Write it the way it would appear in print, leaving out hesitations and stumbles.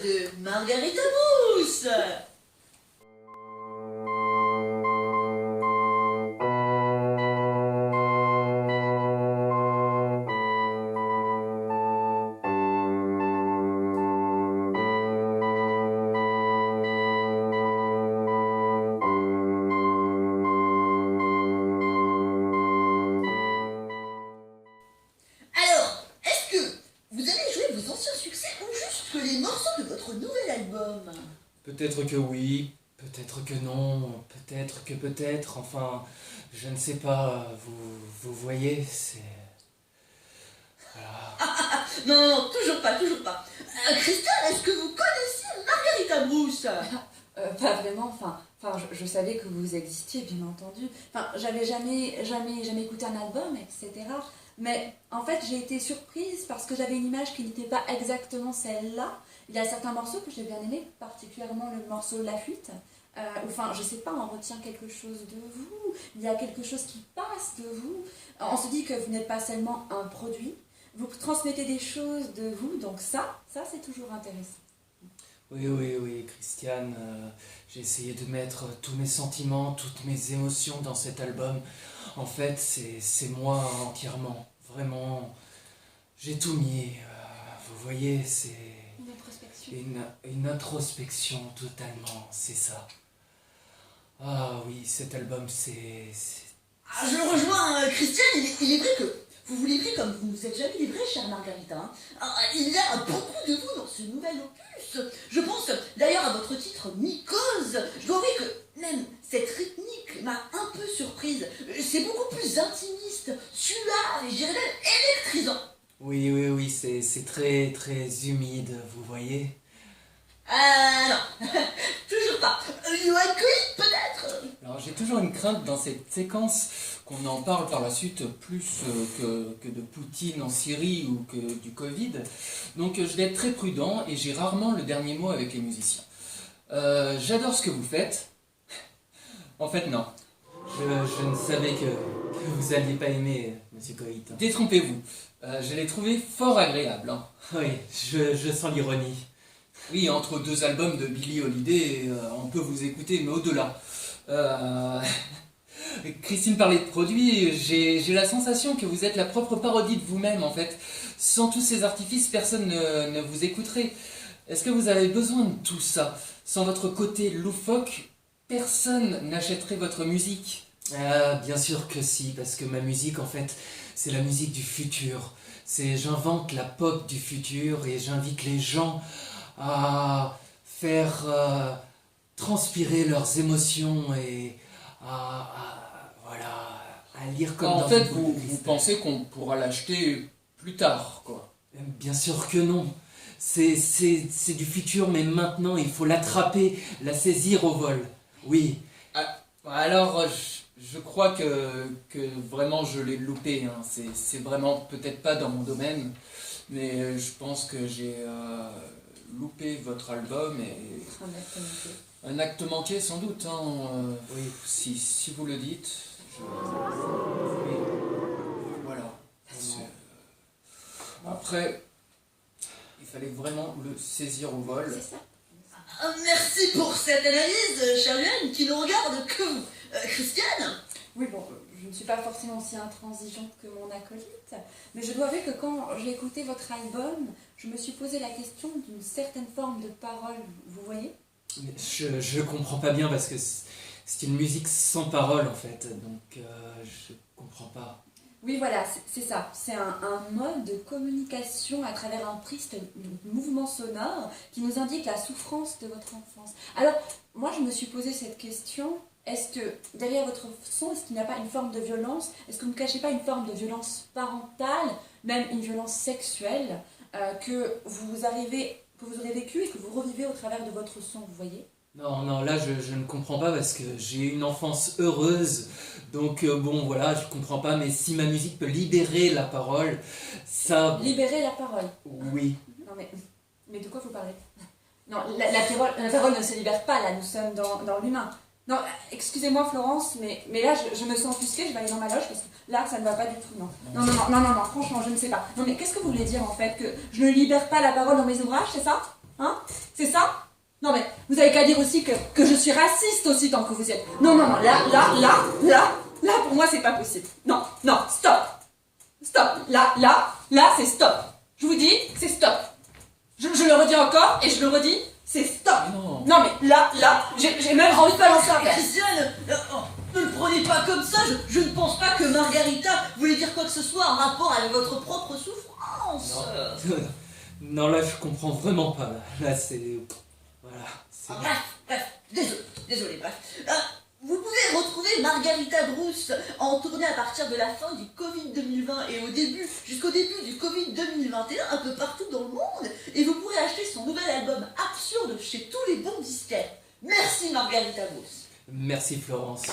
de Margarita Mousse. Alors, est-ce que vous allez jouer vos anciens succès ou juste que les morceaux de votre nouvel album? Peut-être que oui, peut-être que non, peut-être que peut-être, enfin, je ne sais pas, vous voyez, c'est... Voilà. Non, non, non, toujours pas, toujours pas. Christelle, est-ce que vous connaissiez Margarita Mousse? Pas vraiment, je savais que vous existiez, bien entendu. J'avais jamais écouté un album, etc. Mais en fait, j'ai été surprise parce que j'avais une image qui n'était pas exactement celle-là. Il y a certains morceaux que j'ai bien aimés, particulièrement le morceau La Fuite. Je sais pas, on retient quelque chose de vous. Il y a quelque chose qui passe de vous. On se dit que vous n'êtes pas seulement un produit. Vous transmettez des choses de vous, donc ça c'est toujours intéressant. Oui, Christiane, j'ai essayé de mettre tous mes sentiments, toutes mes émotions dans cet album. En fait, c'est moi entièrement, vraiment, j'ai tout mis. Vous voyez, c'est Une introspection. une introspection totalement, c'est ça. Ah oui, cet album, c'est... Ah, je rejoins Christiane, il est vrai que vous vous livrez comme vous ne vous êtes jamais livré, chère Margarita. Hein. Ah, il y a beaucoup de vous dans ce nouvel opus. Je pense d'ailleurs à votre titre Mycose. Je dois avouer que même cette rythmique m'a un peu surprise. C'est beaucoup plus intimiste, suave et je dirais même électrisant. Oui, c'est très, très humide, vous voyez. Ah non, toujours pas. Johan Cohen peut-être. Alors j'ai toujours une crainte dans cette séquence qu'on en parle par la suite plus que de Poutine en Syrie ou que du Covid. Donc je vais être très prudent et j'ai rarement le dernier mot avec les musiciens. J'adore ce que vous faites. En fait non. Je ne savais que vous n'alliez pas aimer, Monsieur Cohen. Détrompez-vous. Je l'ai trouvé fort agréable. Hein. Oui, je sens l'ironie. Oui, entre deux albums de Billie Holiday, on peut vous écouter, mais au-delà. Christine parlait de produits, j'ai la sensation que vous êtes la propre parodie de vous-même, en fait. Sans tous ces artifices, personne ne vous écouterait. Est-ce que vous avez besoin de tout ça? Sans votre côté loufoque, personne n'achèterait votre musique. Bien sûr que si, parce que ma musique, en fait, c'est la musique du futur. J'invente la pop du futur et j'invite les gens à faire transpirer leurs émotions et à lire comme en dans fait, une boule de vous cristal. pensez qu'on pourra l'acheter plus tard, quoi. Bien sûr que non. C'est du futur, mais maintenant, il faut l'attraper, la saisir au vol. Oui. Alors, je crois que vraiment je l'ai loupé. Hein. C'est vraiment peut-être pas dans mon domaine, mais je pense que j'ai loupé votre album et un acte manqué sans doute. Hein. Oui, si vous le dites. Oui. Voilà. Après, il fallait vraiment le saisir au vol. C'est ça. Ah, merci pour cette analyse, chère Johan, qui ne regarde que vous. Christiane? Oui, bon, je ne suis pas forcément aussi intransigeante que mon acolyte, mais je dois avouer que quand j'ai écouté votre album, je me suis posé la question d'une certaine forme de parole, vous voyez? Mais je comprends pas bien parce que c'est une musique sans parole en fait, donc je comprends pas. Oui, voilà, c'est ça. C'est un mode de communication à travers un triste mouvement sonore qui nous indique la souffrance de votre enfance. Alors, moi, je me suis posé cette question. Est-ce que derrière votre son, est-ce qu'il n'y a pas une forme de violence? Est-ce que vous ne cachez pas une forme de violence parentale, même une violence sexuelle, que vous aurez vécu et que vous revivez au travers de votre son, vous voyez? Non, là je ne comprends pas parce que j'ai eu une enfance heureuse, donc bon voilà, je comprends pas, mais si ma musique peut libérer la parole, ça... Libérer la parole. Oui. Non mais de quoi vous parlez? Non, la parole ne se libère pas, là, nous sommes dans l'humain. Non, excusez-moi Florence, mais là je me sens offusquée, je vais aller dans ma loge parce que là ça ne va pas du tout, non. Non, franchement je ne sais pas. Non mais qu'est-ce que vous voulez dire en fait? Que je ne libère pas la parole dans mes ouvrages, c'est ça? Hein? C'est ça? Non mais, vous avez qu'à dire aussi que je suis raciste aussi tant que vous y êtes. Non, non, non, là, pour moi, c'est pas possible. Non, non, stop. Stop. Là, c'est stop. Je vous dis, c'est stop. Je le redis encore, et je le redis, c'est stop. Non. Non mais, là, j'ai même envie de balancer un verre. Christiane, ne le prenez pas comme ça. Je ne pense pas que Margarita voulait dire quoi que ce soit en rapport avec votre propre souffrance. Non, là, je comprends vraiment pas. Là, c'est... Voilà. c'est- Bref, désolé, bref. Vous pouvez retrouver Margarita Bruce en tournée à partir de la fin du Covid 2020 et jusqu'au début du Covid 2021 un peu partout dans le monde. Et vous pourrez acheter son nouvel album Absurde chez tous les bons disquaires. Merci Margarita Bruce. Merci, Florence.